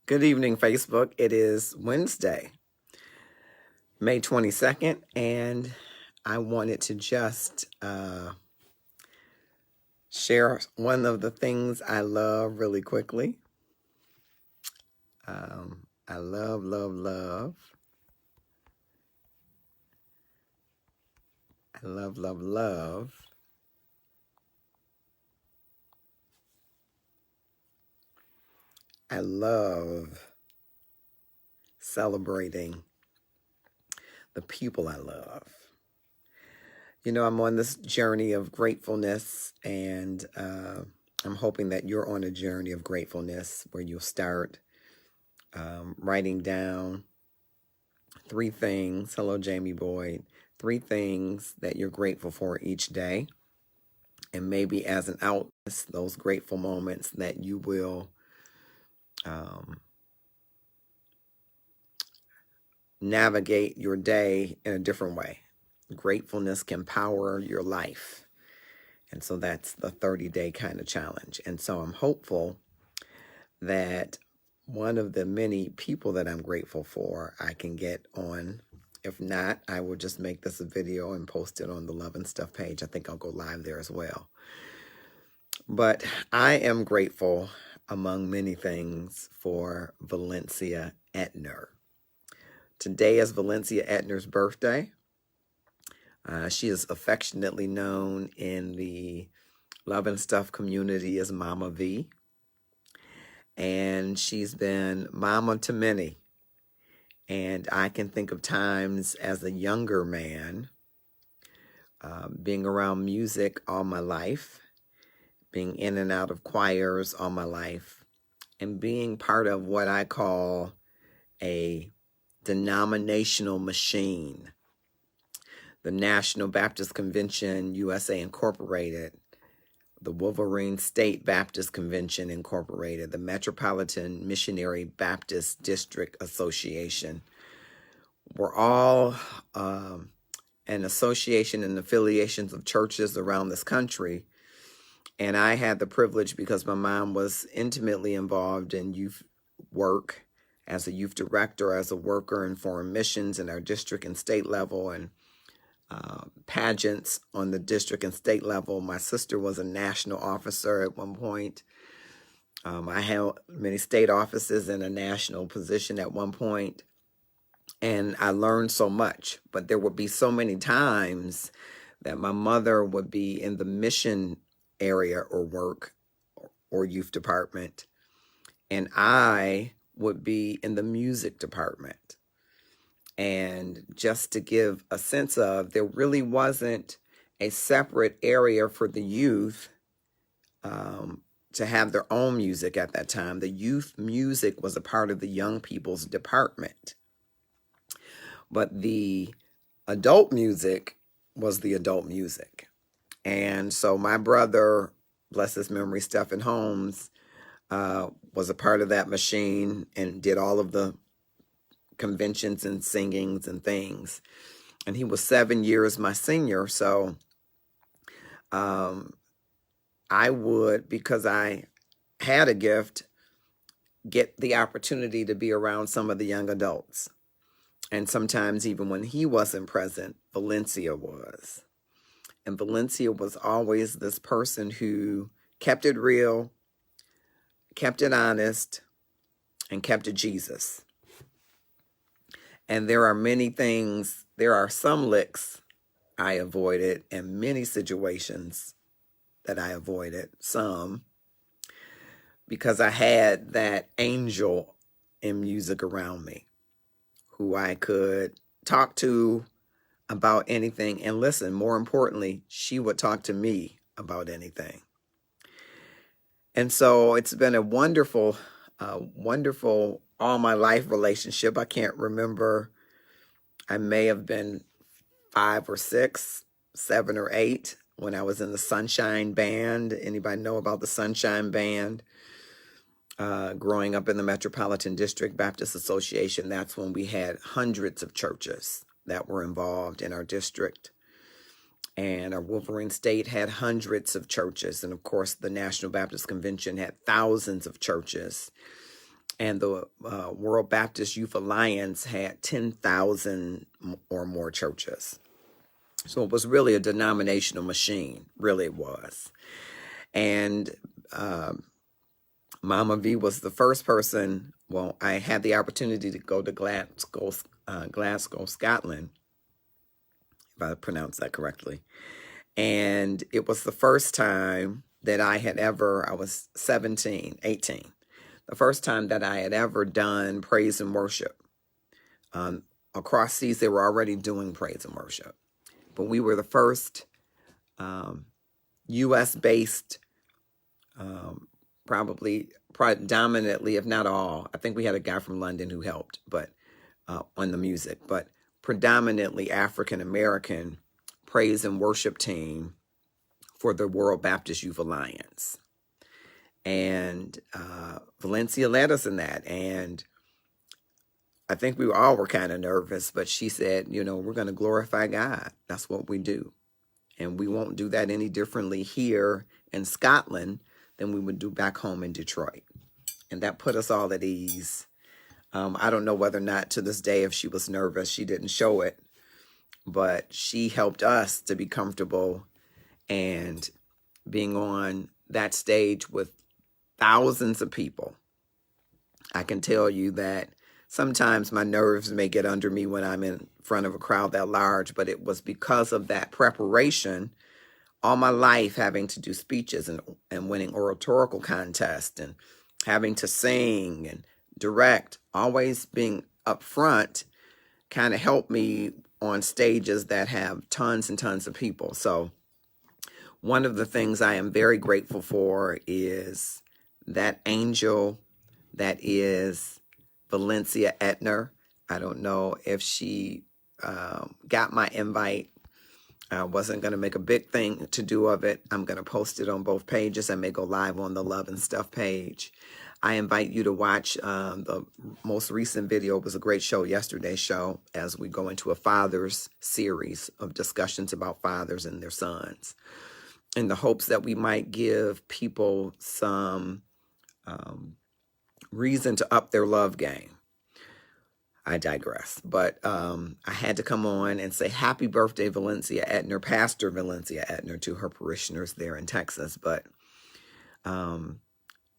Good evening, Facebook. It is Wednesday, May 22nd, and I wanted to just share one of the things I love really quickly. I love, love, love. I love, love, love. I love celebrating the people I love. You know, I'm on this journey of gratefulness, and I'm hoping that you're on a journey of gratefulness where you'll start writing down 3 things. Hello, Jamie Boyd. 3 things that you're grateful for each day. And maybe as an outlet, those grateful moments that you will navigate your day in a different way. Gratefulness can power your life. And so that's the 30-day kind of challenge. And so I'm hopeful that one of the many people that I'm grateful for, I can get on. If not, I will just make this a video and post it on the Love and Stuff page. I think I'll go live there as well. But I am grateful, among many things, for Valencia Etner. Today is Valencia Etner's birthday. She is affectionately known in the Love and Stuff community as Mama V. And she's been mama to many. And I can think of times as a younger man, being around music all my life, being in and out of choirs all my life, and being part of what I call a denominational machine. The National Baptist Convention, USA Incorporated, the Wolverine State Baptist Convention Incorporated, the Metropolitan Missionary Baptist District Association were all an association and affiliations of churches around this country. And I had the privilege, because my mom was intimately involved in youth work as a youth director, as a worker in foreign missions in our district and state level, and pageants on the district and state level. My sister was a national officer at one point. I held many state offices in a national position at one point, and I learned so much. But there would be so many times that my mother would be in the mission area or work or youth department, and I would be in the music department. And just to give a sense of, there really wasn't a separate area for the youth to have their own music at that time. The youth music was a part of the young people's department. But the adult music was the adult music. And so my brother, bless his memory, Stephen Holmes, was a part of that machine and did all of the conventions and singings and things. And he was 7 years my senior. So I would, because I had a gift, get the opportunity to be around some of the young adults. And sometimes even when he wasn't present, Valencia was. And Valencia was always this person who kept it real, kept it honest, and kept it Jesus. And there are many things, there are some licks I avoided and many situations that I avoided, some, because I had that angel in music around me who I could talk to about anything. And listen, more importantly, she would talk to me about anything. And so it's been a wonderful, wonderful all my life relationship. I can't remember. I may have been 5 or 6, 7 or 8 when I was in the Sunshine Band. Anybody know about the Sunshine Band? Growing up in the Metropolitan District Baptist Association, that's when we had hundreds of churches that were involved in our district. And our Wolverine State had hundreds of churches. And of course, the National Baptist Convention had thousands of churches. and the World Baptist Youth Alliance had 10,000 or more churches. So it was really a denominational machine, really it was. And Mama V was the first person, well, I had the opportunity to go to Glasgow, Scotland, if I pronounce that correctly. And it was the first time that I was 18, the first time that I had ever done praise and worship. Across seas, they were already doing praise and worship. But we were the first U.S.-based, probably predominantly, if not all, I think we had a guy from London who helped, but on the music, but predominantly African-American praise and worship team for the World Baptist Youth Alliance. And Valencia led us in that. And I think we all were kind of nervous, but she said, we're going to glorify God. That's what we do. And we won't do that any differently here in Scotland than we would do back home in Detroit. And that put us all at ease. I don't know whether or not to this day, if she was nervous, she didn't show it, but she helped us to be comfortable, and being on that stage with thousands of people. I can tell you that sometimes my nerves may get under me when I'm in front of a crowd that large, but it was because of that preparation all my life, having to do speeches and winning oratorical contests and having to sing and direct, always being up front kind of helped me on stages that have tons and tons of people. So one of the things I am very grateful for is that angel that is Valencia Etner. I don't know if she got my invite. I wasn't going to make a big thing to do of it. I'm going to post it on both pages. I may go live on the Love and Stuff page. I invite you to watch the most recent video. It was a great show, yesterday's show, as we go into a father's series of discussions about fathers and their sons, in the hopes that we might give people some reason to up their love game. I digress. But I had to come on and say happy birthday, Valencia Etner, Pastor Valencia Etner, to her parishioners there in Texas. But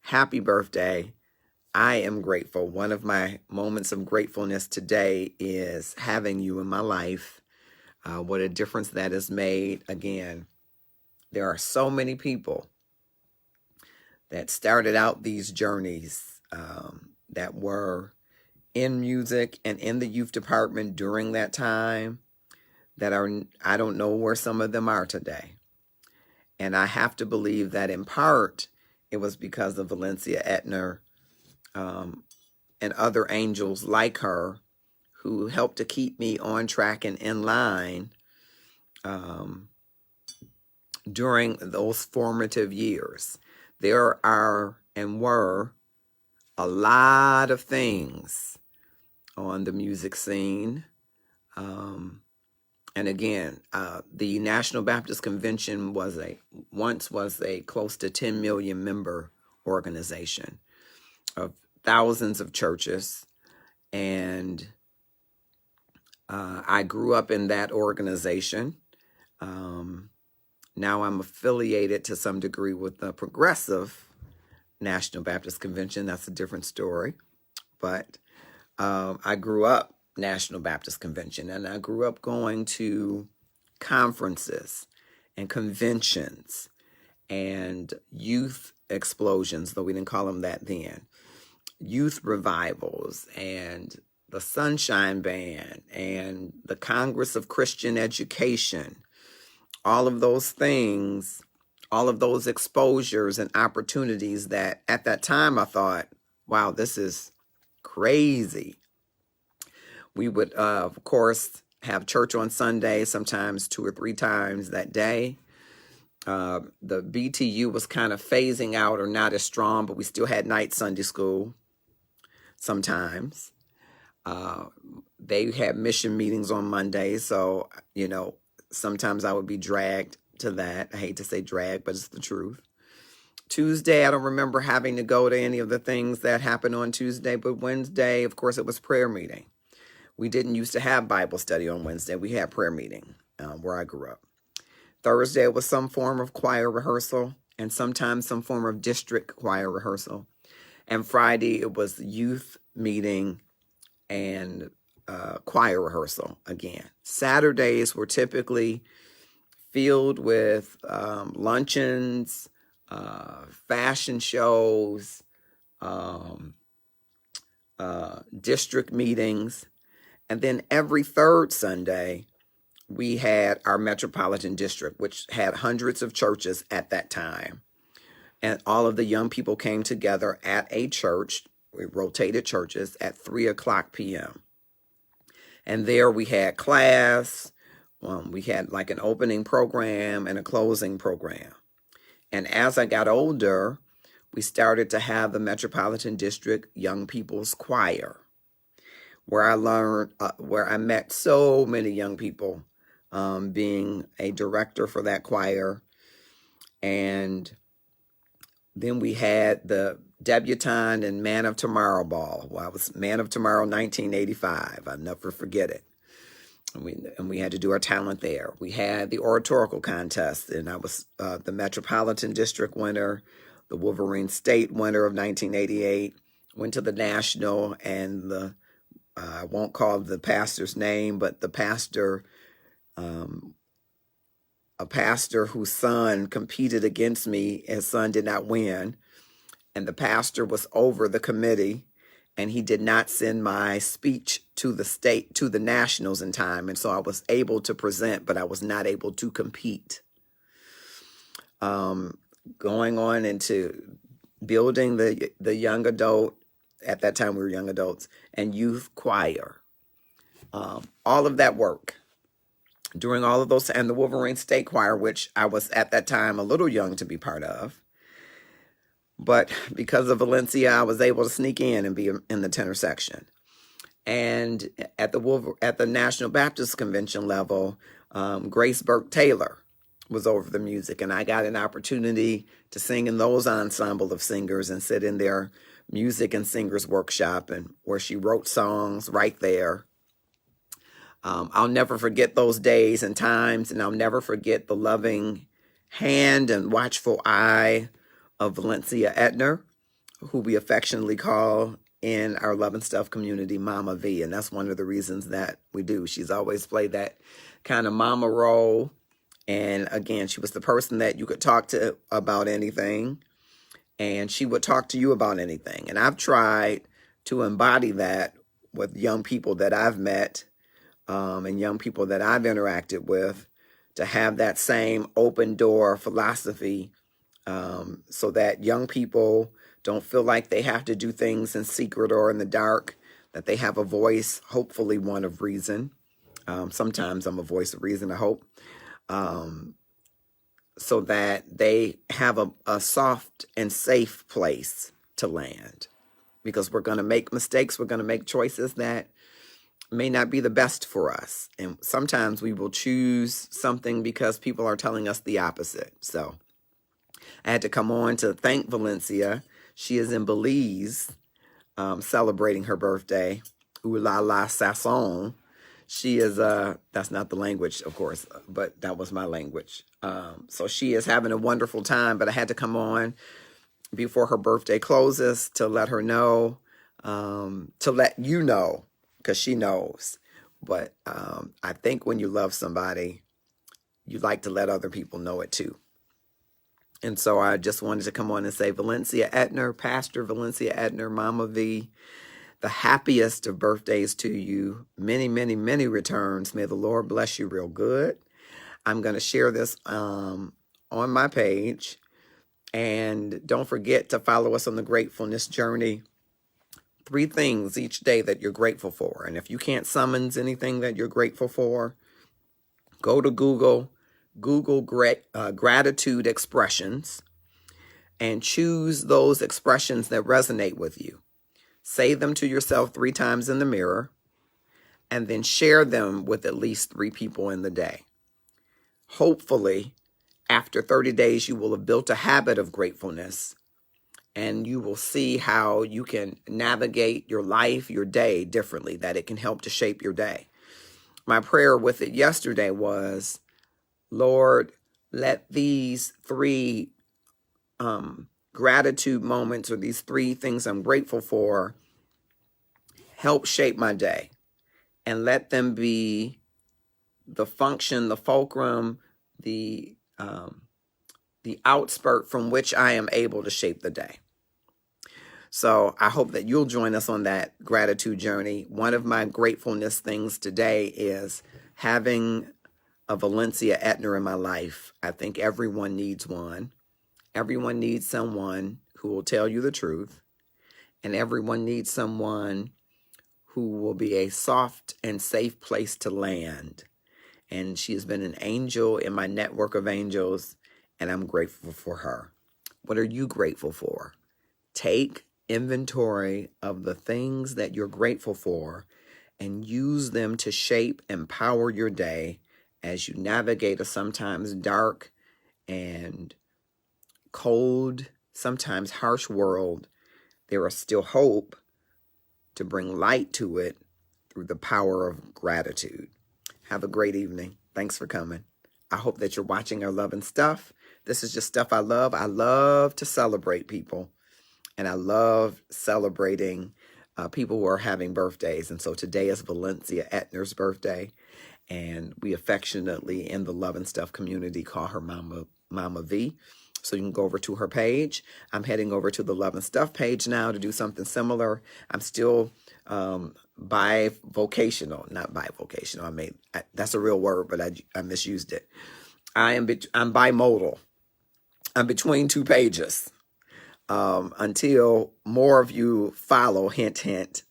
happy birthday. I am grateful. One of my moments of gratefulness today is having you in my life. What a difference that has made. Again, there are so many people that started out these journeys that were in music and in the youth department during that time that I don't know where some of them are today. And I have to believe that in part it was because of Valencia Etner and other angels like her who helped to keep me on track and in line during those formative years. There are and were a lot of things on the music scene. And again, the National Baptist Convention once was a close to 10 million member organization of thousands of churches. And I grew up in that organization. Now I'm affiliated to some degree with the Progressive National Baptist Convention. That's a different story. But I grew up National Baptist Convention, and I grew up going to conferences and conventions and youth explosions, though we didn't call them that then, youth revivals and the Sunshine Band and the Congress of Christian Education. All of those things, all of those exposures and opportunities that at that time I thought, wow, this is crazy. We would, of course, have church on Sunday, sometimes 2 or 3 times that day. The BTU was kind of phasing out or not as strong, but we still had night Sunday school sometimes. They had mission meetings on Mondays, so, sometimes I would be dragged to that. I hate to say drag, but it's the truth. Tuesday, I don't remember having to go to any of the things that happened on Tuesday, but Wednesday, of course, it was prayer meeting. We didn't used to have Bible study on Wednesday. We had prayer meeting where I grew up. Thursday was some form of choir rehearsal and sometimes some form of district choir rehearsal. And Friday, it was youth meeting and choir rehearsal again. Saturdays were typically filled with luncheons, fashion shows, district meetings. And then every third Sunday, we had our metropolitan district, which had hundreds of churches at that time. And all of the young people came together at a church. We rotated churches at 3:00 p.m. And there we had class. We had like an opening program and a closing program. And as I got older, we started to have the Metropolitan District Young People's Choir, where I learned, where I met so many young people, being a director for that choir. And then we had the Debutante and Man of Tomorrow Ball. Well, I was Man of Tomorrow 1985. I'll never forget it. And we had to do our talent there. We had the oratorical contest, and I was the Metropolitan District winner, the Wolverine State winner of 1988. Went to the national, and the I won't call the pastor's name, but the pastor, a pastor whose son competed against me, his son did not win, and the pastor was over the committee, and he did not send my speech to the nationals in time. And so I was able to present, but I was not able to compete. Going on into building the young adult, at that time we were young adults, and youth choir. All of that work. During all of those, and the Wolverine State Choir, which I was at that time a little young to be part of. But because of Valencia, I was able to sneak in and be in the tenor section. And at the National Baptist Convention level, Grace Burke Taylor was over the music, and I got an opportunity to sing in those ensemble of singers and sit in their music and singers workshop, and where she wrote songs right there. I'll never forget those days and times, and I'll never forget the loving hand and watchful eye of Valencia Etner, who we affectionately call in our Love and Stuff community Mama V. And that's one of the reasons that we do. She's always played that kind of mama role. And again, she was the person that you could talk to about anything, and she would talk to you about anything. And I've tried to embody that with young people that I've met, and young people that I've interacted with, to have that same open door philosophy, so that young people don't feel like they have to do things in secret or in the dark, that they have a voice, hopefully one of reason. Sometimes I'm a voice of reason, I hope. So that they have a soft and safe place to land. Because we're going to make mistakes, we're going to make choices that may not be the best for us. And sometimes we will choose something because people are telling us the opposite. So I had to come on to thank Valencia. She is in Belize, celebrating her birthday. Ooh la la sasson. She is, that's not the language, of course, but that was my language. So she is having a wonderful time, but I had to come on before her birthday closes to let her know, to let you know, because she knows. But I think when you love somebody, you like to let other people know it too. And so I just wanted to come on and say, Valencia Etner, Pastor Valencia Etner, Mama V, the happiest of birthdays to you. Many, many, many returns. May the Lord bless you real good. I'm going to share this on my page. And don't forget to follow us on the Gratefulness Journey. 3 things each day that you're grateful for. And if you can't summons anything that you're grateful for, go to Google gratitude expressions, and choose those expressions that resonate with you. Say them to yourself 3 times in the mirror, and then share them with at least 3 people in the day. Hopefully, after 30 days, you will have built a habit of gratefulness, and you will see how you can navigate your life, your day differently, that it can help to shape your day. My prayer with it yesterday was, Lord, let these three gratitude moments, or these three things I'm grateful for, help shape my day, and let them be the function, the fulcrum, the outspurt from which I am able to shape the day. So I hope that you'll join us on that gratitude journey. One of my gratefulness things today is having a Valencia Etner in my life. I think everyone needs one. Everyone needs someone who will tell you the truth. And everyone needs someone who will be a soft and safe place to land. And she has been an angel in my network of angels, and I'm grateful for her. What are you grateful for? Take inventory of the things that you're grateful for and use them to shape and power your day as you navigate a sometimes dark and cold, sometimes harsh world. There is still hope to bring light to it through the power of gratitude. Have a great evening. Thanks for coming. I hope that you're watching our Love and Stuff. This is just stuff I love. I love to celebrate people, and I love celebrating people who are having birthdays. And so today is Valencia Etner's birthday, and we affectionately in the Love and Stuff community call her Mama V. So you can go over to her page. I'm heading over to the Love and Stuff page now to do something similar. I'm still bivocational, not bivocational. That's a real word, but I misused it. I'm bimodal. I'm between two pages. Until more of you follow, hint, hint,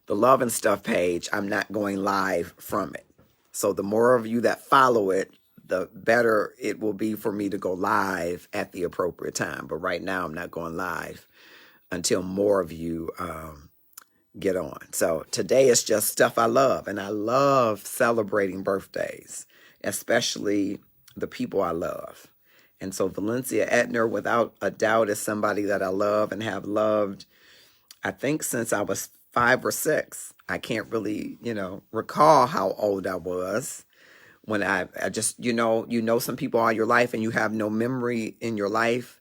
the Love and Stuff page, I'm not going live from it. So the more of you that follow it, the better it will be for me to go live at the appropriate time. But right now, I'm not going live until more of you get on. So today is just stuff I love, and I love celebrating birthdays, especially the people I love. And so Valencia Etner, without a doubt, is somebody that I love and have loved, I think, since I was 5 or 6. I can't really, recall how old I was when I just, some people all your life and you have no memory in your life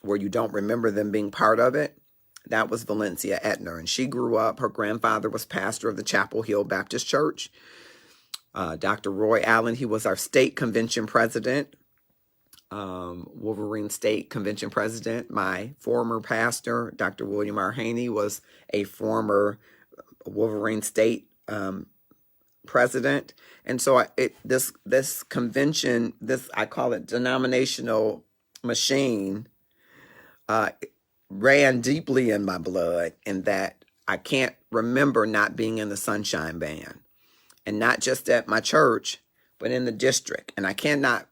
where you don't remember them being part of it. That was Valencia Etner. And she grew up, her grandfather was pastor of the Chapel Hill Baptist Church. Dr. Roy Allen, he was our state convention president. Wolverine State Convention President. My former pastor, Dr. William R. Haney, was a former Wolverine State president. And so this convention, I call it denominational machine, ran deeply in my blood, in that I can't remember not being in the Sunshine Band, and not just at my church, but in the district. And I can't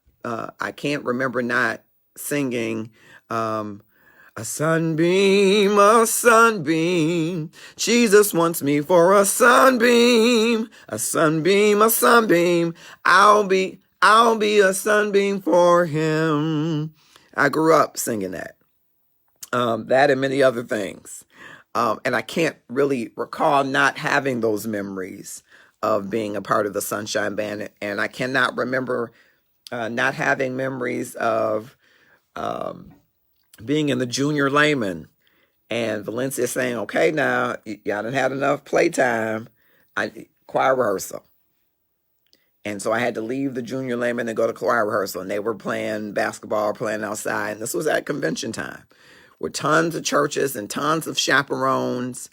remember not singing, a sunbeam, Jesus wants me for a sunbeam, a sunbeam, a sunbeam. I'll be a sunbeam for him. I grew up singing that. That and many other things. And I can't really recall not having those memories of being a part of the Sunshine Band. And I cannot remember not having memories of being in the junior layman and Valencia saying, okay, now y'all done had enough playtime, choir rehearsal. And so I had to leave the junior layman and go to choir rehearsal, and they were playing basketball, playing outside. And this was at convention time with tons of churches and tons of chaperones,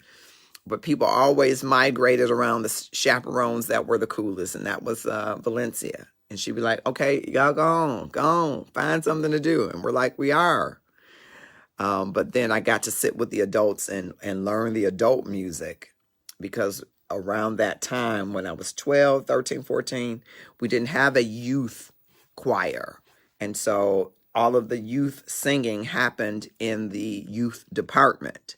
but people always migrated around the chaperones that were the coolest, and that was Valencia. And she'd be like, okay, y'all go on, find something to do. And we're like, we are. But then I got to sit with the adults and learn the adult music, because around that time when I was 12, 13, 14, we didn't have a youth choir. And so all of the youth singing happened in the youth department,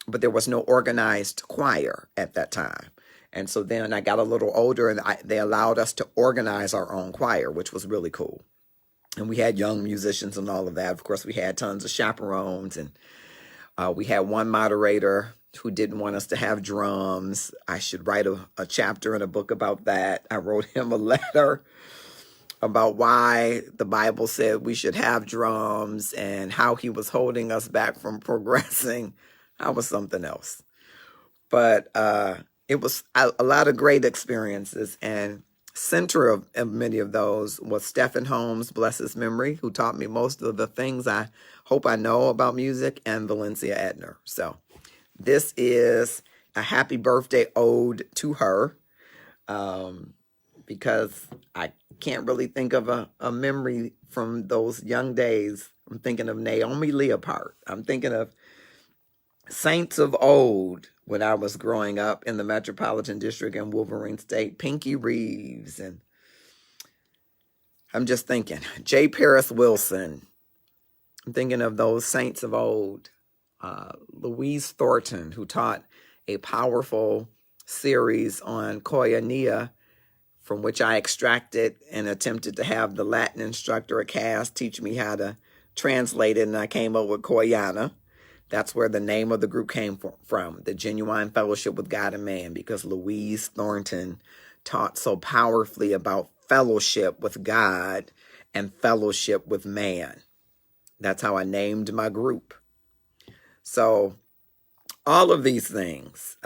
but there was no organized choir at that time. And so then I got a little older, and they allowed us to organize our own choir, which was really cool. And we had young musicians and all of that. Of course, we had tons of chaperones, and we had one moderator who didn't want us to have drums. I should write a chapter in a book about that. I wrote him a letter about why the Bible said we should have drums and how he was holding us back from progressing. That was something else. But it was a lot of great experiences, and center of many of those was Stephen Holmes, bless his memory, who taught me most of the things I hope I know about music, and Valencia Edner. So this is a happy birthday ode to her, because I can't really think of a memory from those young days. I'm thinking of Naomi Leopard. I'm thinking of saints of old when I was growing up in the Metropolitan District in Wolverine State, Pinky Reeves, and I'm just thinking, J. Paris Wilson. I'm thinking of those saints of old. Louise Thornton, who taught a powerful series on koinonia, from which I extracted and attempted to have the Latin instructor at Cass teach me how to translate it, and I came up with koiana. That's where the name of the group came from, the Genuine Fellowship with God and Man, because Louise Thornton taught so powerfully about fellowship with God and fellowship with man. That's how I named my group. So all of these things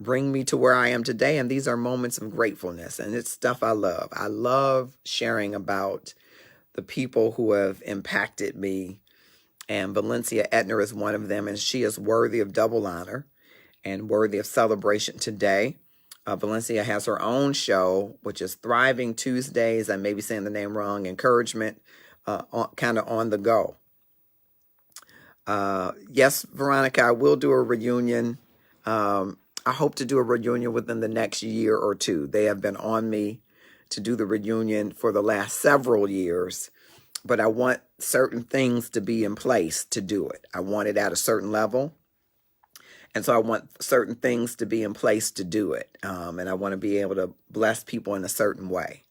bring me to where I am today, and these are moments of gratefulness, and it's stuff I love. I love sharing about the people who have impacted me, and Valencia Edner is one of them, and she is worthy of double honor and worthy of celebration today. Valencia has her own show, which is Thriving Tuesdays. I may be saying the name wrong. Encouragement, kind of on the go. Yes, Veronica, I will do a reunion. I hope to do a reunion within the next year or two. They have been on me to do the reunion for the last several years, but I want certain things to be in place to do it. I want it at a certain level, and so I want certain things to be in place to do it, and I want to be able to bless people in a certain way.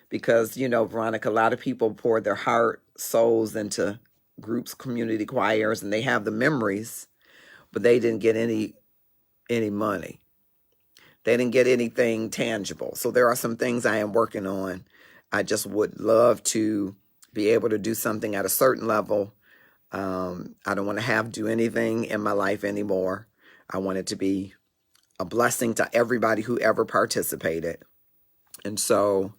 Because, you know, Veronica, a lot of people pour their heart, souls into groups, community choirs, and they have the memories, but they didn't get any money. They didn't get anything tangible. So there are some things I am working on. I just would love to be able to do something at a certain level. I don't want to do anything in my life anymore. I want it to be a blessing to everybody who ever participated. And so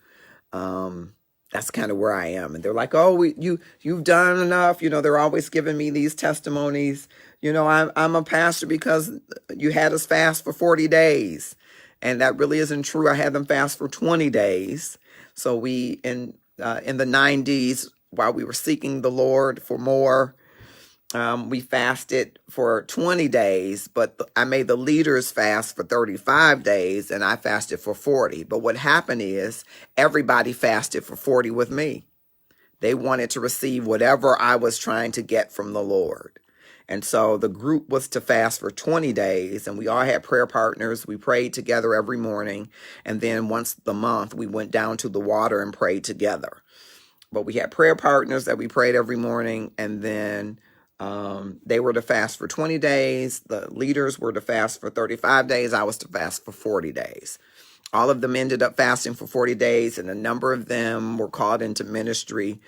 that's kind of where I am. And they're like, oh, you've done enough. You know, they're always giving me these testimonies. You know, I'm a pastor because you had us fast for 40 days. And that really isn't true. I had them fast for 20 days. So we, in the 90s, while we were seeking the Lord for more, we fasted for 20 days, but I made the leaders fast for 35 days and I fasted for 40. But what happened is everybody fasted for 40 with me. They wanted to receive whatever I was trying to get from the Lord. And so the group was to fast for 20 days, and we all had prayer partners. We prayed together every morning. And then once the month, we went down to the water and prayed together. But we had prayer partners that we prayed every morning, and then they were to fast for 20 days. The leaders were to fast for 35 days. I was to fast for 40 days. All of them ended up fasting for 40 days, and a number of them were called into ministry.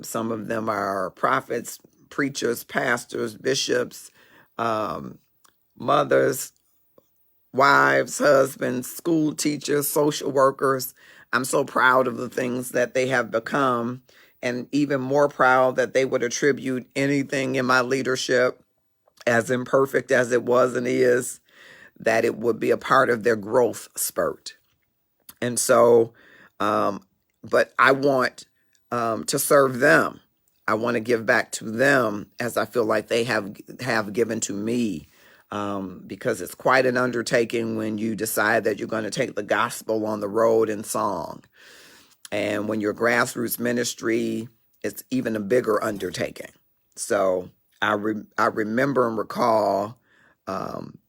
Some of them are prophets, preachers, pastors, bishops, mothers, wives, husbands, school teachers, social workers. I'm so proud of the things that they have become, and even more proud that they would attribute anything in my leadership, as imperfect as it was and is, that it would be a part of their growth spurt. And so, but I want to serve them. I want to give back to them as I feel like they have given to me, because it's quite an undertaking when you decide that you're going to take the gospel on the road in song. And when you're grassroots ministry, it's even a bigger undertaking. So I remember and recall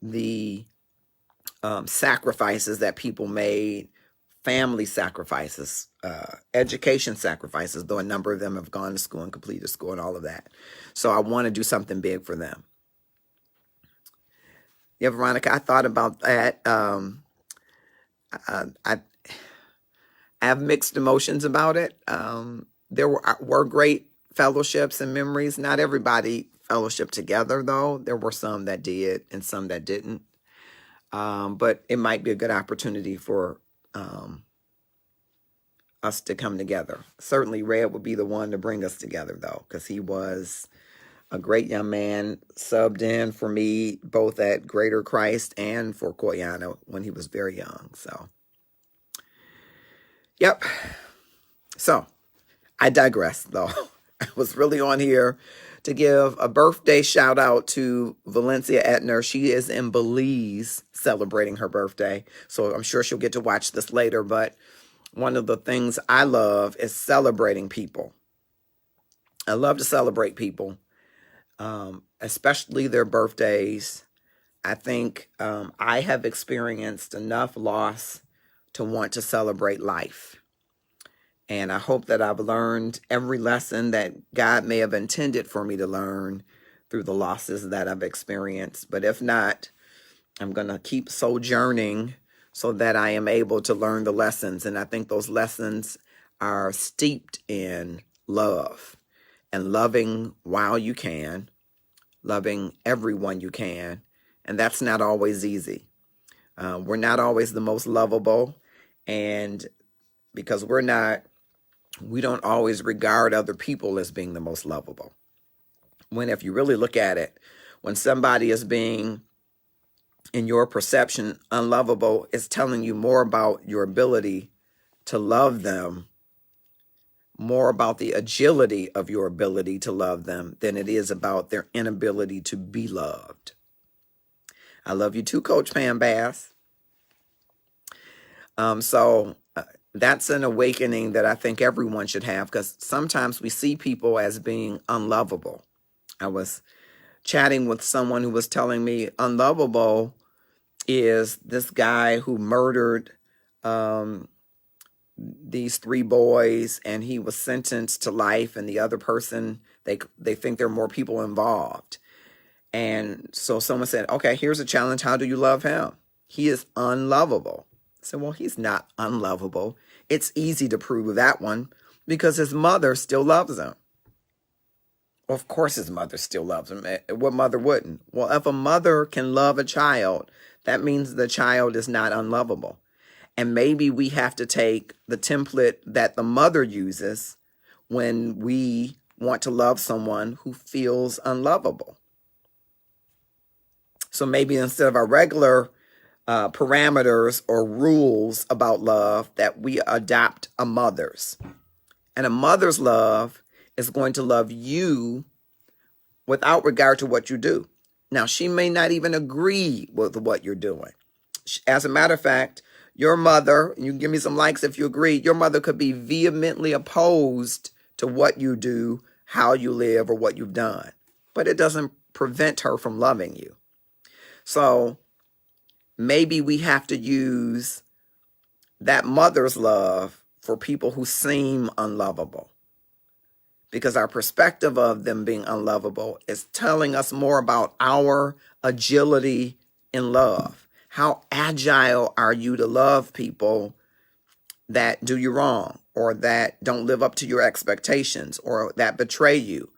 the sacrifices that people made family sacrifices, education sacrifices, though a number of them have gone to school and completed school and all of that. So I want to do something big for them. Yeah, Veronica, I thought about that. I have mixed emotions about it. There were great fellowships and memories. Not everybody fellowshiped together, though. There were some that did and some that didn't. But it might be a good opportunity for us to come together. Certainly Red would be the one to bring us together, though, because he was a great young man, subbed in for me both at Greater Christ and for Koyana when he was very young. So, yep. So, I digress, though. I was really on here to give a birthday shout out to Valencia Etner. She is in Belize celebrating her birthday, so I'm sure she'll get to watch this later. But one of the things I love is celebrating people. I love to celebrate people, especially their birthdays. I think I have experienced enough loss to want to celebrate life. And I hope that I've learned every lesson that God may have intended for me to learn through the losses that I've experienced. But if not, I'm going to keep sojourning so that I am able to learn the lessons. And I think those lessons are steeped in love and loving while you can, loving everyone you can. And that's not always easy. We're not always the most lovable. And because we don't always regard other people as being the most lovable. When if you really look at it, when somebody is being, in your perception, unlovable, it's telling you more about your ability to love them, more about the agility of your ability to love them than it is about their inability to be loved. I love you too, Coach Pam Bass. That's an awakening that I think everyone should have, because sometimes we see people as being unlovable. I was chatting with someone who was telling me unlovable is this guy who murdered these 3 boys, and he was sentenced to life, and the other person, they think there are more people involved. And so someone said, okay, here's a challenge. How do you love him? He is unlovable. I said, well, he's not unlovable. It's easy to prove that one because his mother still loves him. Of course his mother still loves him. What mother wouldn't? Well, if a mother can love a child, that means the child is not unlovable. And maybe we have to take the template that the mother uses when we want to love someone who feels unlovable. So maybe instead of our regular parameters or rules about love, that we adopt a mother's. And a mother's love is going to love you without regard to what you do. Now, she may not even agree with what you're doing. As a matter of fact, your mother, you can give me some likes if you agree, your mother could be vehemently opposed to what you do, how you live, or what you've done. But it doesn't prevent her from loving you. So maybe we have to use that mother's love for people who seem unlovable, because our perspective of them being unlovable is telling us more about our agility in love. How agile are you to love people that do you wrong, or that don't live up to your expectations, or that betray you,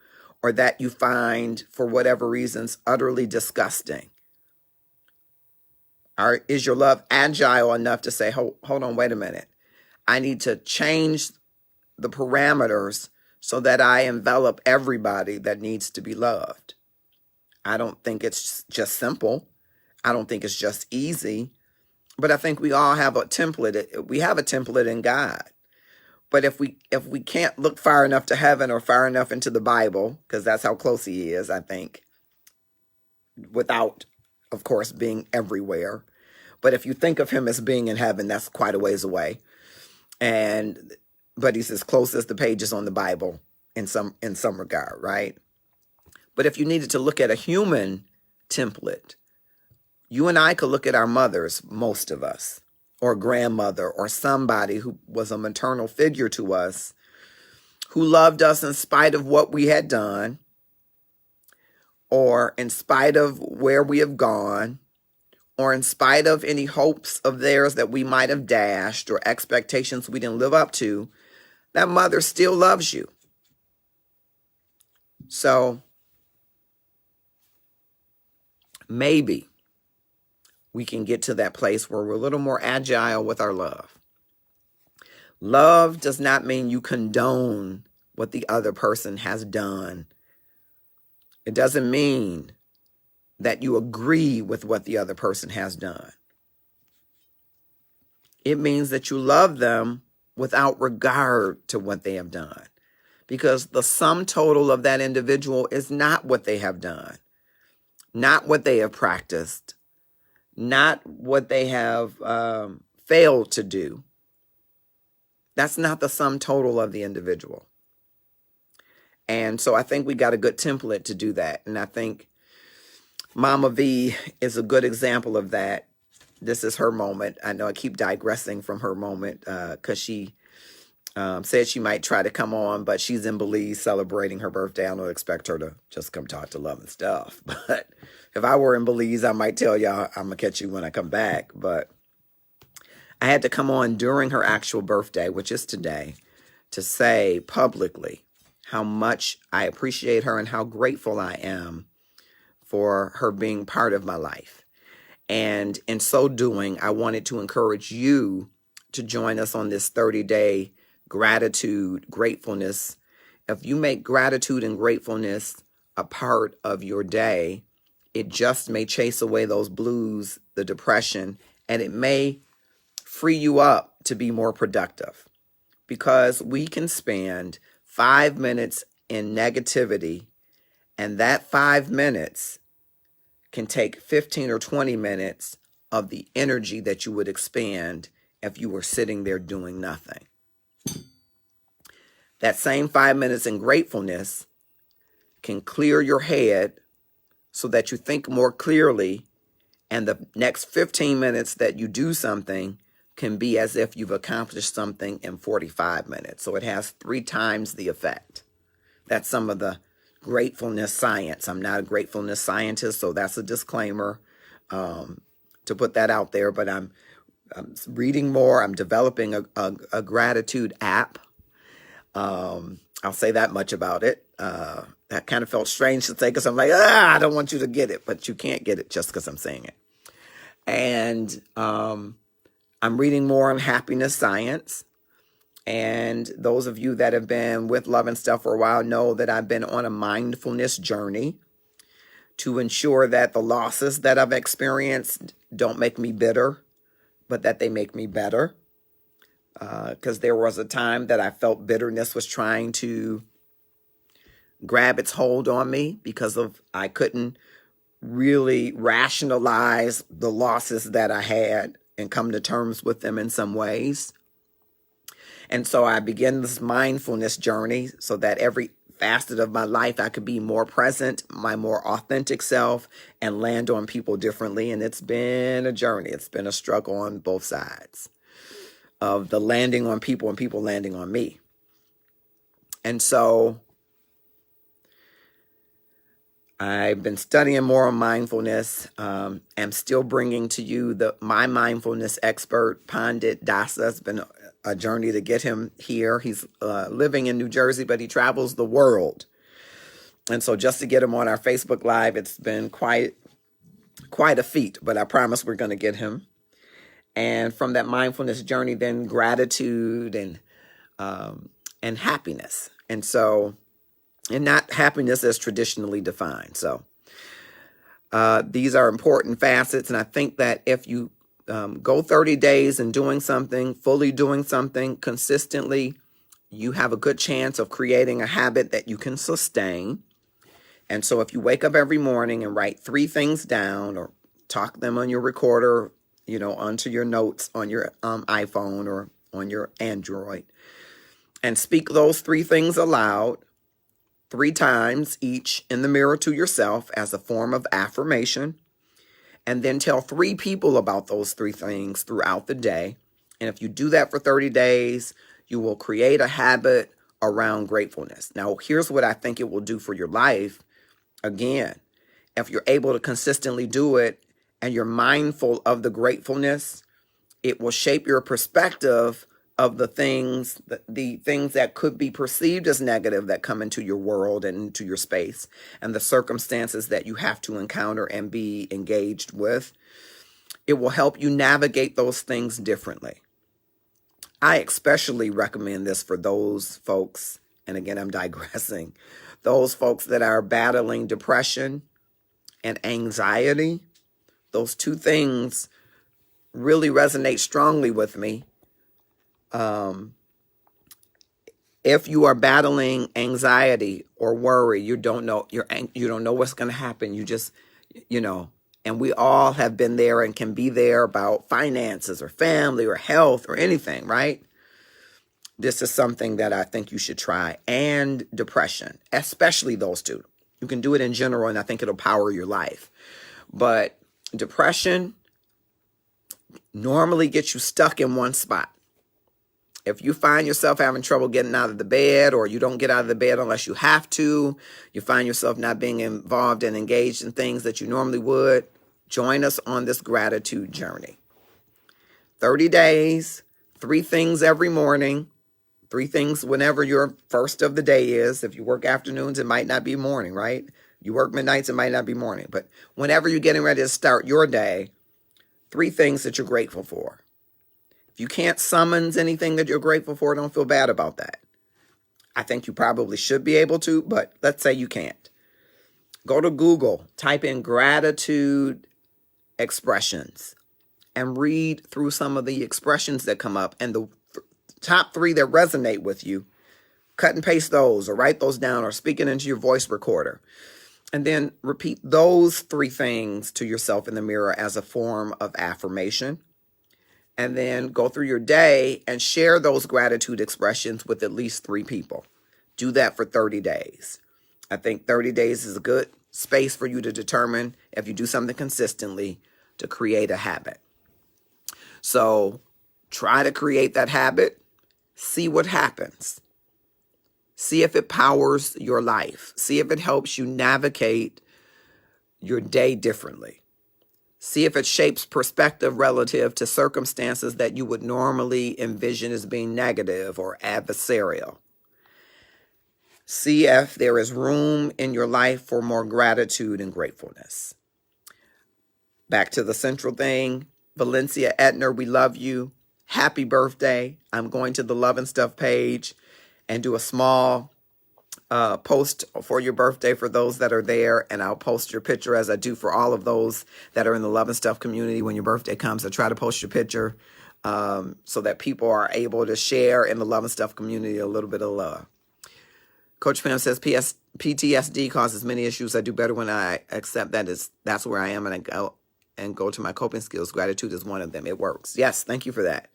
or that you find, for whatever reasons, utterly disgusting? Is your love agile enough to say, hold on, wait a minute. I need to change the parameters so that I envelop everybody that needs to be loved. I don't think it's just simple. I don't think it's just easy. But I think we all have a template. We have a template in God. But if we can't look far enough to heaven or far enough into the Bible, because that's how close he is, I think, without, of course, being everywhere. But if you think of him as being in heaven, that's quite a ways away. But he's as close as the pages on the Bible in some regard, right? But if you needed to look at a human template, you and I could look at our mothers, most of us, or grandmother or somebody who was a maternal figure to us, who loved us in spite of what we had done, or in spite of where we have gone, or in spite of any hopes of theirs that we might have dashed or expectations we didn't live up to, that mother still loves you. So maybe we can get to that place where we're a little more agile with our love. Love does not mean you condone what the other person has done. It doesn't mean that you agree with what the other person has done. It means that you love them without regard to what they have done, because the sum total of that individual is not what they have done, not what they have practiced, not what they have failed to do. That's not the sum total of the individual. And so I think we got a good template to do that. And I think Mama V is a good example of that. This is her moment. I know I keep digressing from her moment because she said she might try to come on, but she's in Belize celebrating her birthday. I don't expect her to just come talk to Love and Stuff. But if I were in Belize, I might tell y'all I'm going to catch you when I come back. But I had to come on during her actual birthday, which is today, to say publicly how much I appreciate her and how grateful I am for her being part of my life. And in so doing, I wanted to encourage you to join us on this 30-day gratitude, gratefulness. If you make gratitude and gratefulness a part of your day, it just may chase away those blues, the depression, and it may free you up to be more productive. Because we can spend 5 minutes in negativity, and that 5 minutes can take 15 or 20 minutes of the energy that you would expend if you were sitting there doing nothing. That same 5 minutes in gratefulness can clear your head so that you think more clearly, and the next 15 minutes that you do something can be as if you've accomplished something in 45 minutes. So it has 3 times the effect. That's some of the gratefulness science. I'm not a gratefulness scientist, so that's a disclaimer to put that out there. But I'm reading more. I'm developing a gratitude app. I'll say that much about it. That kind of felt strange to say because I'm like, I don't want you to get it, but you can't get it just because I'm saying it. And I'm reading more on happiness science. And those of you that have been with Love and Stuff for a while know that I've been on a mindfulness journey to ensure that the losses that I've experienced don't make me bitter, but that they make me better. Because there was a time that I felt bitterness was trying to grab its hold on me because I couldn't really rationalize the losses that I had and come to terms with them in some ways. And so I began this mindfulness journey so that every facet of my life I could be more present, my more authentic self, and land on people differently. And it's been a journey. It's been a struggle on both sides of the landing on people and people landing on me. And so I've been studying more on mindfulness. I'm still bringing to you my mindfulness expert, Pandit Dasa. It's been a journey to get him here. He's living in New Jersey, but he travels the world. And so just to get him on our Facebook Live, it's been quite a feat, but I promise we're going to get him. And from that mindfulness journey, then gratitude and happiness. And so, and not happiness as traditionally defined. So these are important facets. And I think that if you go 30 days and doing something, fully doing something consistently, you have a good chance of creating a habit that you can sustain. And so if you wake up every morning and write 3 things down or talk them on your recorder, onto your notes on your iPhone or on your Android, and speak those 3 things aloud 3 times each in the mirror to yourself as a form of affirmation. and then tell 3 people about those 3 things throughout the day. And if you do that for 30 days, you will create a habit around gratefulness. Now, here's what I think it will do for your life. Again, if you're able to consistently do it and you're mindful of the gratefulness, it will shape your perspective of the things that could be perceived as negative that come into your world and into your space, and the circumstances that you have to encounter and be engaged with. It will help you navigate those things differently. I especially recommend this for those folks, and again, I'm digressing, those folks that are battling depression and anxiety. Those 2 things really resonate strongly with me. If you are battling anxiety or worry, you don't know what's going to happen. You just, and we all have been there and can be there about finances or family or health or anything, right? This is something that I think you should try. And depression, especially those 2. You can do it in general, and I think it'll power your life. But depression normally gets you stuck in one spot. If you find yourself having trouble getting out of the bed, or you don't get out of the bed unless you have to, you find yourself not being involved and engaged in things that you normally would, join us on this gratitude journey. 30 days, 3 things every morning, 3 things whenever your first of the day is. If you work afternoons, it might not be morning, right? You work midnights, it might not be morning. But whenever you're getting ready to start your day, 3 things that you're grateful for. If you can't summons anything that you're grateful for, don't feel bad about that. I think you probably should be able to, but let's say you can't. Go to Google, type in gratitude expressions, and read through some of the expressions that come up, and the top 3 that resonate with you, cut and paste those, or write those down, or speak it into your voice recorder. And then repeat those 3 things to yourself in the mirror as a form of affirmation. And then go through your day and share those gratitude expressions with at least 3 people. Do that for 30 days. I think 30 days is a good space for you to determine, if you do something consistently, to create a habit. So try to create that habit. See what happens. See if it powers your life. See if it helps you navigate your day differently. See if it shapes perspective relative to circumstances that you would normally envision as being negative or adversarial. See if there is room in your life for more gratitude and gratefulness. Back to the central thing. Valencia Etner, we love you. Happy birthday. I'm going to the Love and Stuff page and do a small post for your birthday for those that are there, and I'll post your picture as I do for all of those that are in the Love and Stuff community. When your birthday comes, I try to post your picture so that people are able to share in the Love and Stuff community a little bit of love. Coach Pam says PTSD causes many issues. I do better when I accept that's where I am, and I go to my coping skills. Gratitude is one of them. It works. Yes, thank you for that.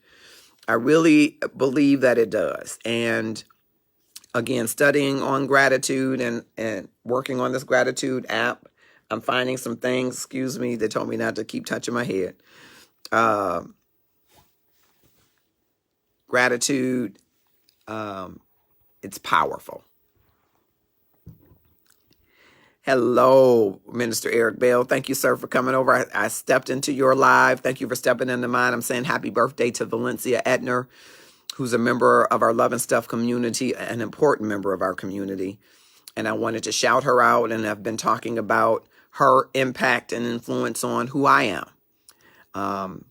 I really believe that it does. And again, studying on gratitude and working on this gratitude app, I'm finding some things, excuse me, they told me not to keep touching my head. Gratitude, it's powerful. Hello, Minister Eric Bell. Thank you, sir, for coming over. I stepped into your live. Thank you for stepping into mine. I'm saying happy birthday to Valencia Etner, who's a member of our Love and Stuff community, an important member of our community. And I wanted to shout her out, and I've been talking about her impact and influence on who I am.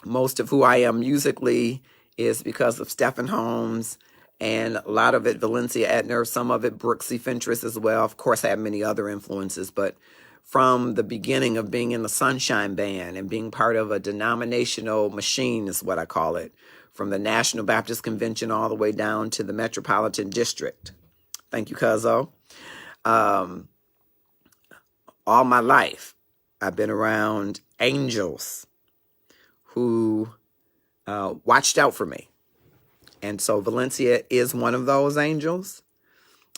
Most of who I am musically is because of Stephen Holmes, and a lot of it Valencia Etner, some of it Brooksy Fentress as well. Of course, I have many other influences, but from the beginning of being in the Sunshine Band and being part of a denominational machine is what I call it, from the National Baptist Convention all the way down to the Metropolitan District. Thank you, Cuzzo. All my life, I've been around angels who watched out for me. And so Valencia is one of those angels.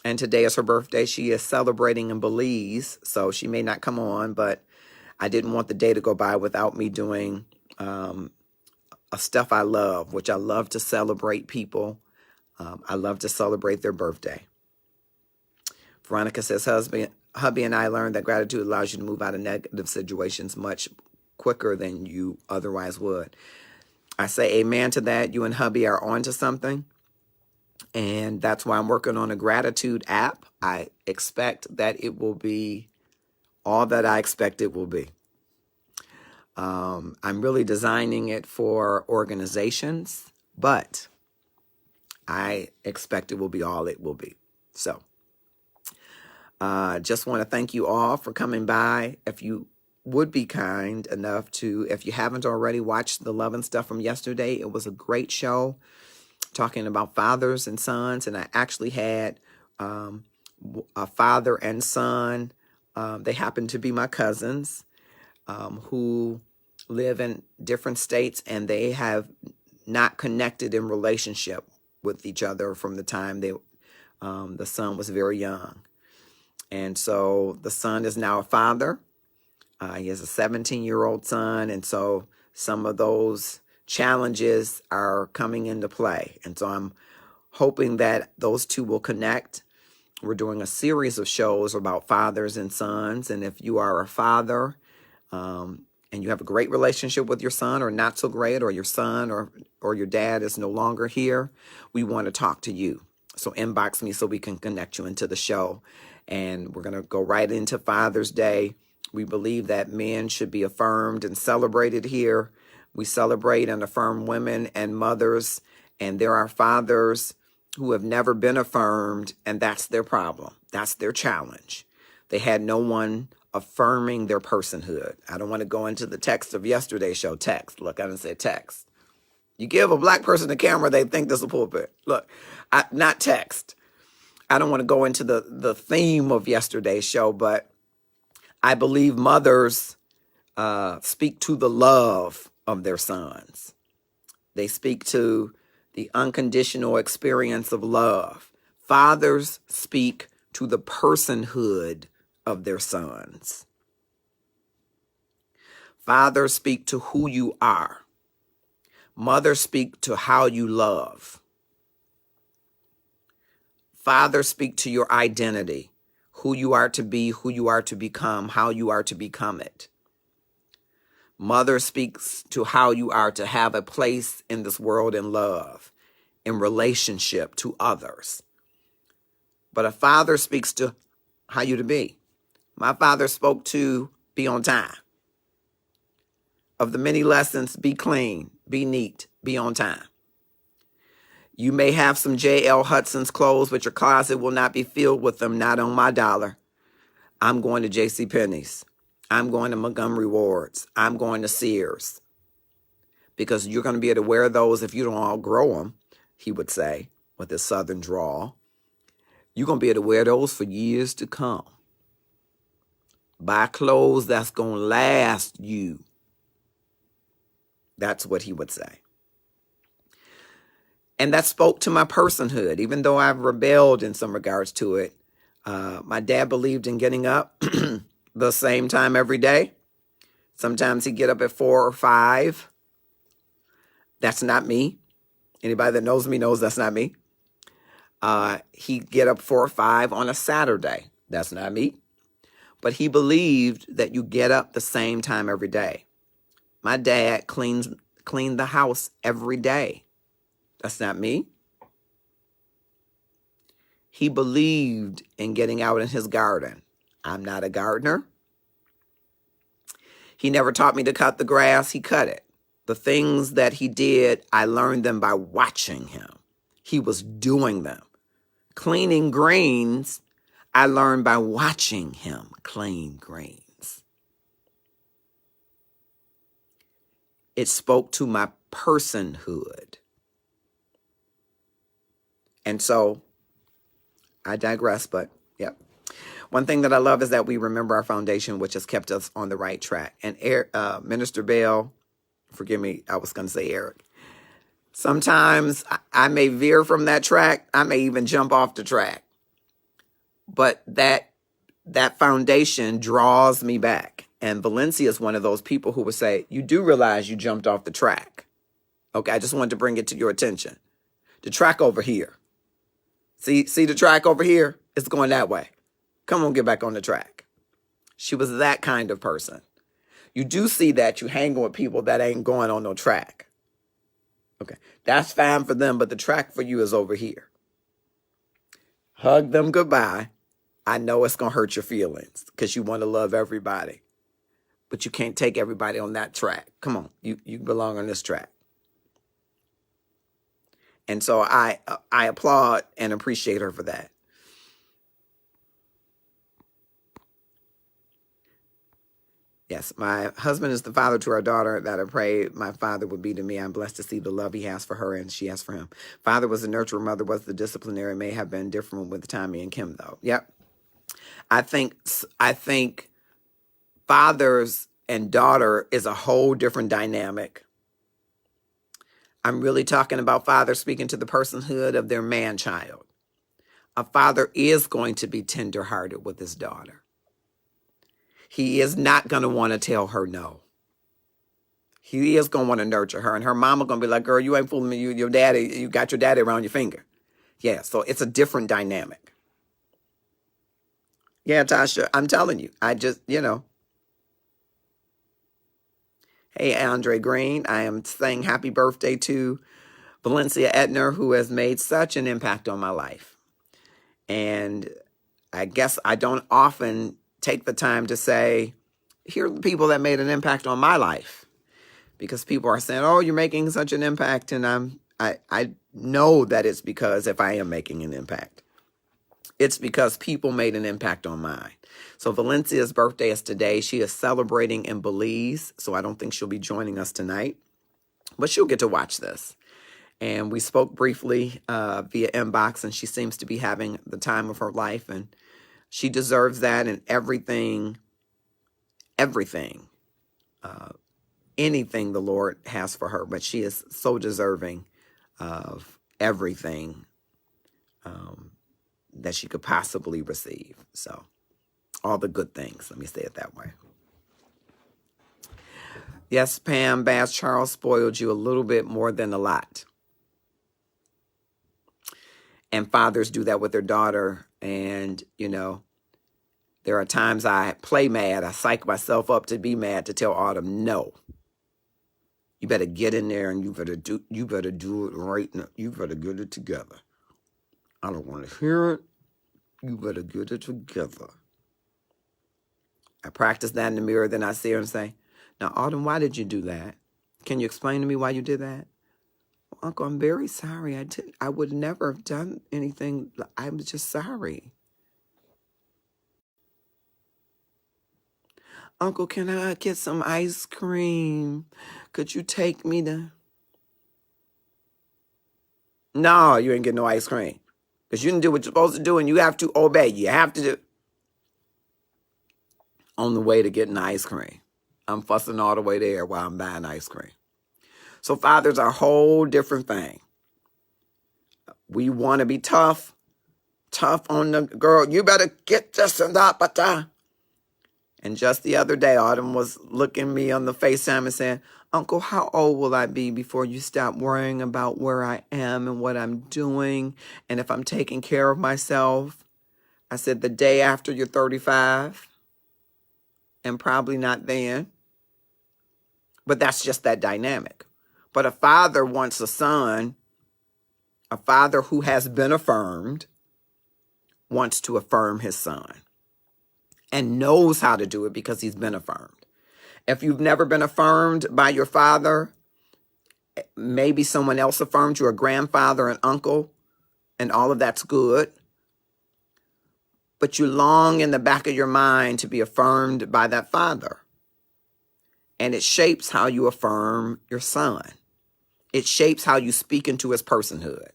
And today is her birthday. She is celebrating in Belize, so she may not come on, but I didn't want the day to go by without me doing a stuff I love, which I love to celebrate people. I love to celebrate their birthday. Veronica says, hubby and I learned that gratitude allows you to move out of negative situations much quicker than you otherwise would. I say amen to that. You and hubby are on to something. And that's why I'm working on a gratitude app. I expect that it will be all that I expect it will be. I'm really designing it for organizations, but I expect it will be all it will be. So just want to thank you all for coming by. If you would be kind enough to, if you haven't already watched the Love and Stuff from yesterday, it was a great show talking about fathers and sons. And I actually had a father and son. They happen to be my cousins who live in different states, and they have not connected in relationship with each other from the time the son was very young. And so the son is now a father. He has a 17-year-old son. And so some of those challenges are coming into play. And so I'm hoping that those two will connect. We're doing a series of shows about fathers and sons. And if you are a father and you have a great relationship with your son, or not so great, or your son or your dad is no longer here, we want to talk to you. So inbox me so we can connect you into the show. And we're going to go right into Father's Day. We believe that men should be affirmed and celebrated here. We celebrate and affirm women and mothers. And there are fathers who have never been affirmed, and that's their problem. That's their challenge. They had no one affirming their personhood. I don't want to go into the text of yesterday's show. Text. Look, I didn't say text. You give a black person a camera, they think this is a pulpit. Look, not text. I don't want to go into the theme of yesterday's show, but I believe mothers speak to the love of their sons. They speak to the unconditional experience of love. Fathers speak to the personhood of their sons. Fathers speak to who you are. Mothers speak to how you love. Fathers speak to your identity, who you are to be, who you are to become, how you are to become it. Mother speaks to how you are to have a place in this world in love, in relationship to others. But a father speaks to how you to be. My father spoke to be on time. Of the many lessons, be clean, be neat, be on time. You may have some J.L. Hudson's clothes, but your closet will not be filled with them, not on my dollar. I'm going to J.C. Penney's. I'm going to Montgomery Ward's. I'm going to Sears. Because you're going to be able to wear those if you don't outgrow them, he would say, with his southern drawl. You're going to be able to wear those for years to come. Buy clothes that's going to last you. That's what he would say. And that spoke to my personhood, even though I've rebelled in some regards to it. My dad believed in getting up the same time every day. Sometimes he'd get up at 4 or 5. That's not me. Anybody that knows me knows that's not me. He'd get up 4 or 5 on a Saturday. That's not me. But he believed that you get up the same time every day. My dad cleaned the house every day. That's not me. He believed in getting out in his garden. I'm not a gardener. He never taught me to cut the grass. He cut it. The things that he did, I learned them by watching him. He was doing them. Cleaning greens, I learned by watching him clean greens. It spoke to my personhood. And so, I digress, but yep. One thing that I love is that we remember our foundation, which has kept us on the right track. And Minister Bell, forgive me, I was going to say Eric. Sometimes I may veer from that track. I may even jump off the track. But that foundation draws me back. And Valencia is one of those people who would say, you do realize you jumped off the track. Okay, I just wanted to bring it to your attention. The track over here. See the track over here? It's going that way. Come on, get back on the track. She was that kind of person. You do see that you hang with people that ain't going on no track. Okay, that's fine for them, but the track for you is over here. Hug them goodbye. I know it's going to hurt your feelings because you want to love everybody. But you can't take everybody on that track. Come on, you belong on this track. And so I applaud and appreciate her for that. Yes, my husband is the father to our daughter that I pray my father would be to me. I'm blessed to see the love he has for her and she has for him. Father was the nurturer, mother was the disciplinary. May have been different with Tommy and Kim, though. Yep. I think fathers and daughter is a whole different dynamic. I'm really talking about fathers speaking to the personhood of their man-child. A father is going to be tender-hearted with his daughter. He is not going to want to tell her no. He is going to want to nurture her. And her mama going to be like, girl, you ain't fooling me. You got your daddy around your finger. Yeah, so it's a different dynamic. Yeah, Tasha, I'm telling you. I just, Hey, Andre Green, I am saying happy birthday to Valencia Etner, who has made such an impact on my life. And I guess I don't often take the time to say, here are the people that made an impact on my life. Because people are saying, oh, you're making such an impact. And I know that it's because if I am making an impact, it's because people made an impact on mine. So Valencia's birthday is today. She is celebrating in Belize, so I don't think she'll be joining us tonight. But she'll get to watch this. And we spoke briefly via inbox, and she seems to be having the time of her life. And she deserves that and everything, anything the Lord has for her. But she is so deserving of everything that she could possibly receive. So all the good things, let me say it that way. Yes, Pam Bass, Charles spoiled you a little bit more than a lot. And fathers do that with their daughter. And, there are times I play mad. I psych myself up to be mad to tell Autumn, no. You better get in there and you better do it right now. You better get it together. I don't want to hear it. You better get it together. I practice that in the mirror. Then I see her and say, now, Autumn, why did you do that? Can you explain to me why you did that? Well, Uncle, I'm very sorry. I would never have done anything. I'm just sorry. Uncle, can I get some ice cream? Could you take me to... No, you ain't getting no ice cream. Because you didn't do what you're supposed to do and you have to obey. You have to do... On the way to getting ice cream. I'm fussing all the way there while I'm buying ice cream. So fathers are a whole different thing. We want to be tough on the girl. You better get this and that, but And just the other day, Autumn was looking me on the FaceTime and saying, Uncle, how old will I be before you stop worrying about where I am and what I'm doing and if I'm taking care of myself? I said, the day after you're 35, and probably not then. But that's just that dynamic. But a father wants a son, a father who has been affirmed, wants to affirm his son and knows how to do it because he's been affirmed. If you've never been affirmed by your father, maybe someone else affirmed you, a grandfather, an uncle, and all of that's good. But you long in the back of your mind to be affirmed by that father. And it shapes how you affirm your son. It shapes how you speak into his personhood.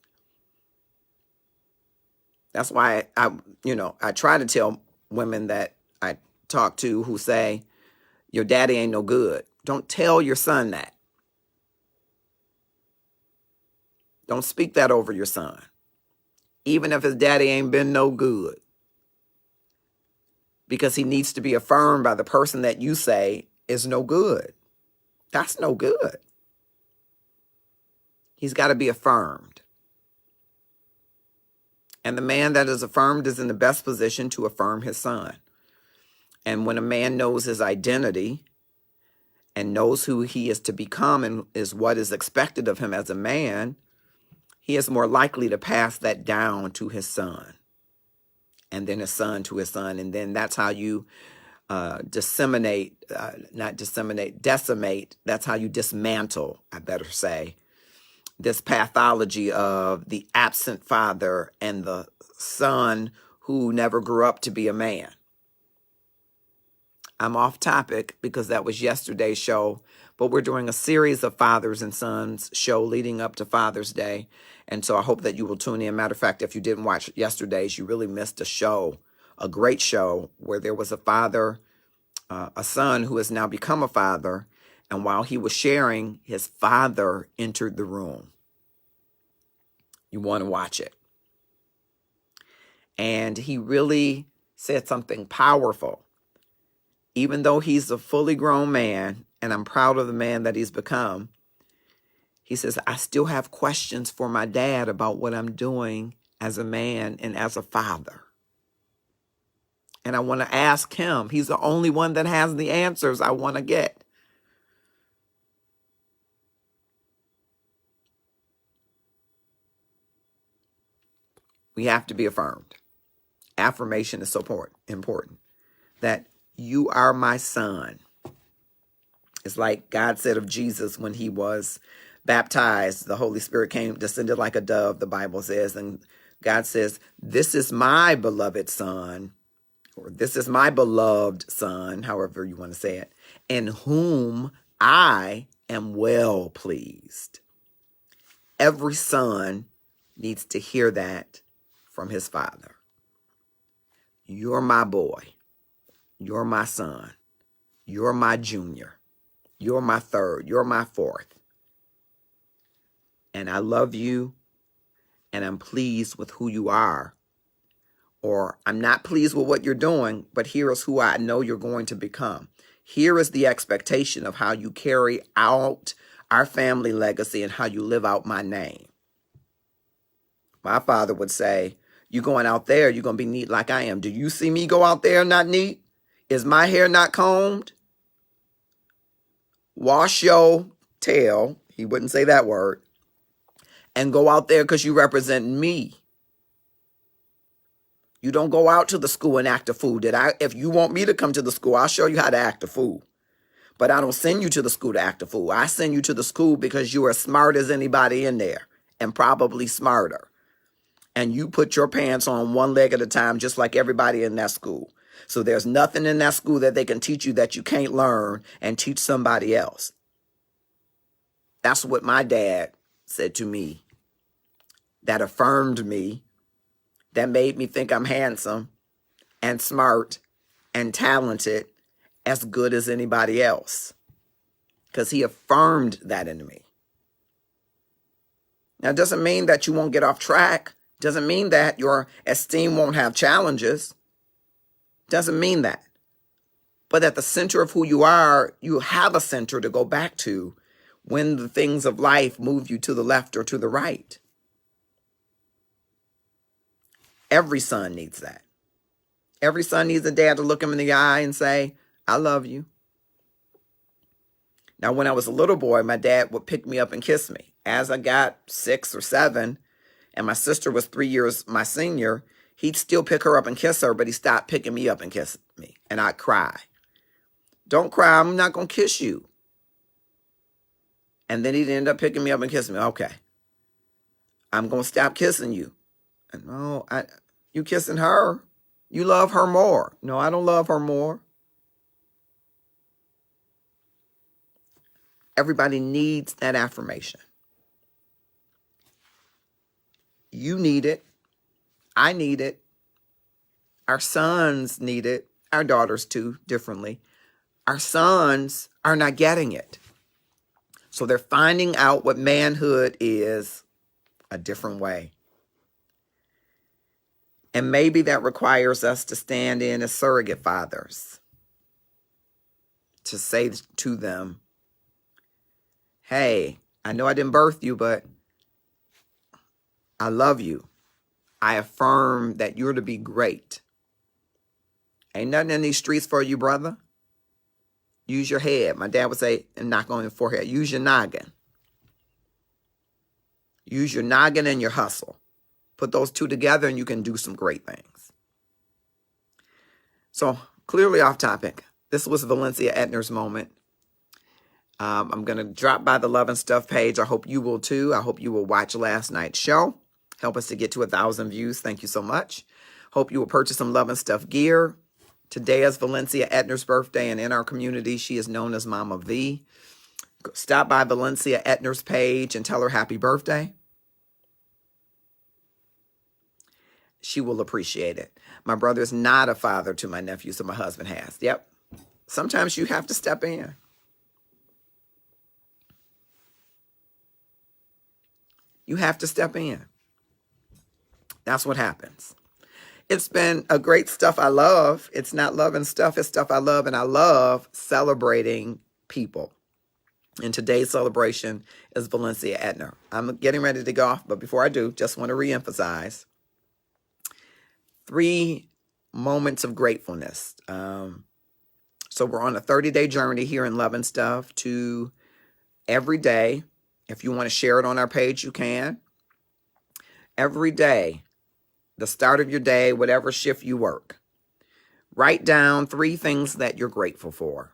That's why I try to tell women that I talk to who say, your daddy ain't no good. Don't tell your son that. Don't speak that over your son. Even if his daddy ain't been no good. because he needs to be affirmed by the person that you say is no good. That's no good. He's got to be affirmed. And the man that is affirmed is in the best position to affirm his son. And when a man knows his identity and knows who he is to become and is what is expected of him as a man, he is more likely to pass that down to his son, and then his son to his son. And then that's how you decimate. That's how you dismantle, I better say, this pathology of the absent father and the son who never grew up to be a man. I'm off topic because that was yesterday's show, but we're doing a series of fathers and sons show leading up to Father's Day. And so I hope that you will tune in. Matter of fact, if you didn't watch yesterday's, you really missed a show, a great show where there was a father, a son who has now become a father. And while he was sharing, his father entered the room. You want to watch it. And he really said something powerful. Even though he's a fully grown man, and I'm proud of the man that he's become, he says, I still have questions for my dad about what I'm doing as a man and as a father. And I want to ask him. He's the only one that has the answers I want to get. We have to be affirmed. Affirmation is so important. That you are my son. It's like God said of Jesus when he was baptized. The Holy Spirit descended like a dove, the Bible says. And God says, this is my beloved son, or this is my beloved son, however you want to say it, in whom I am well pleased. Every son needs to hear that from his father. You're my boy. You're my son. You're my junior. You're my third. You're my fourth. And I love you, and I'm pleased with who you are. Or I'm not pleased with what you're doing, but here is who I know you're going to become. Here is the expectation of how you carry out our family legacy and how you live out my name. My father would say, you going out there, you're going to be neat like I am. Do you see me go out there not neat? Is my hair not combed? Wash your tail. He wouldn't say that word. And go out there because you represent me. You don't go out to the school and act a fool. If you want me to come to the school, I'll show you how to act a fool. But I don't send you to the school to act a fool. I send you to the school because you are as smart as anybody in there, and probably smarter. And you put your pants on one leg at a time, just like everybody in that school. So there's nothing in that school that they can teach you that you can't learn and teach somebody else. That's what my dad said to me. That affirmed me. That made me think I'm handsome and smart and talented, as good as anybody else. Because he affirmed that in me. Now, it doesn't mean that you won't get off track. Doesn't mean that your esteem won't have challenges. Doesn't mean that. But at the center of who you are, you have a center to go back to when the things of life move you to the left or to the right. Every son needs that. Every son needs a dad to look him in the eye and say, I love you. Now, when I was a little boy, my dad would pick me up and kiss me. As I got 6 or 7, and my sister was 3 years my senior, he'd still pick her up and kiss her, but he stopped picking me up and kissing me. And I'd cry. Don't cry, I'm not going to kiss you. And then he'd end up picking me up and kissing me. Okay, I'm going to stop kissing you. And no, you kissing her. You love her more. No, I don't love her more. Everybody needs that affirmation. You need it. I need it. Our sons need it. Our daughters too, differently. Our sons are not getting it. So they're finding out what manhood is a different way. And maybe that requires us to stand in as surrogate fathers, to say to them, hey, I know I didn't birth you, but I love you. I affirm that you're to be great. Ain't nothing in these streets for you, brother. Use your head. My dad would say, and knock on your forehead. Use your noggin. Use your noggin and your hustle. Put those two together and you can do some great things. So, clearly off topic. This was Valencia Etner's moment. I'm going to drop by the Love and Stuff page. I hope you will too. I hope you will watch last night's show. Help us to get to 1,000 views. Thank you so much. Hope you will purchase some Love and Stuff gear. Today is Valencia Etner's birthday, and in our community, she is known as Mama V. Stop by Valencia Etner's page and tell her happy birthday. She will appreciate it. My brother is not a father to my nephew, so my husband has. Yep. Sometimes you have to step in. You have to step in. That's what happens. It's been a great stuff I love. It's not love and stuff. It's stuff I love, and I love celebrating people. And today's celebration is Valencia Etner. I'm getting ready to go off, but before I do, just want to reemphasize 3 moments of gratefulness. So we're on a 30-day journey here in Love and Stuff to every day. If you want to share it on our page, you can. Every day, the start of your day, whatever shift you work, write down 3 things that you're grateful for.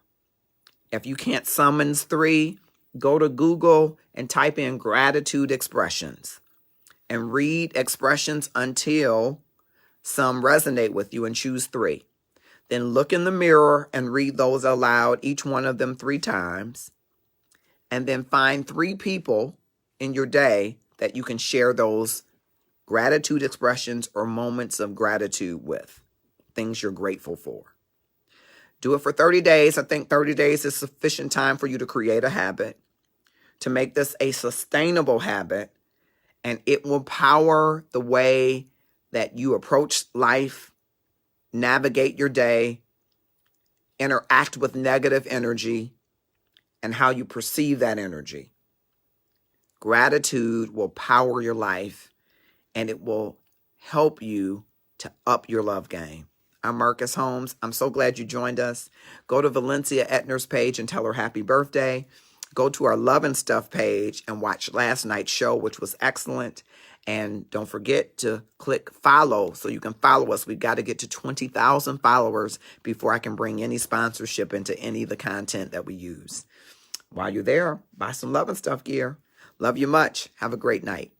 If you can't summons 3, go to Google and type in gratitude expressions and read expressions until some resonate with you and choose 3. Then look in the mirror and read those aloud, each one of them 3 times. And then find 3 people in your day that you can share those gratitude expressions or moments of gratitude with, things you're grateful for. Do it for 30 days. I think 30 days is sufficient time for you to create a habit, to make this a sustainable habit, and it will power the way that you approach life, navigate your day, interact with negative energy, and how you perceive that energy. Gratitude will power your life, and it will help you to up your love game. I'm Marcus Holmes. I'm so glad you joined us. Go to Valencia Etner's page and tell her happy birthday. Go to our Love and Stuff page and watch last night's show, which was excellent. And don't forget to click follow so you can follow us. We've got to get to 20,000 followers before I can bring any sponsorship into any of the content that we use. While you're there, buy some Love and Stuff gear. Love you much. Have a great night.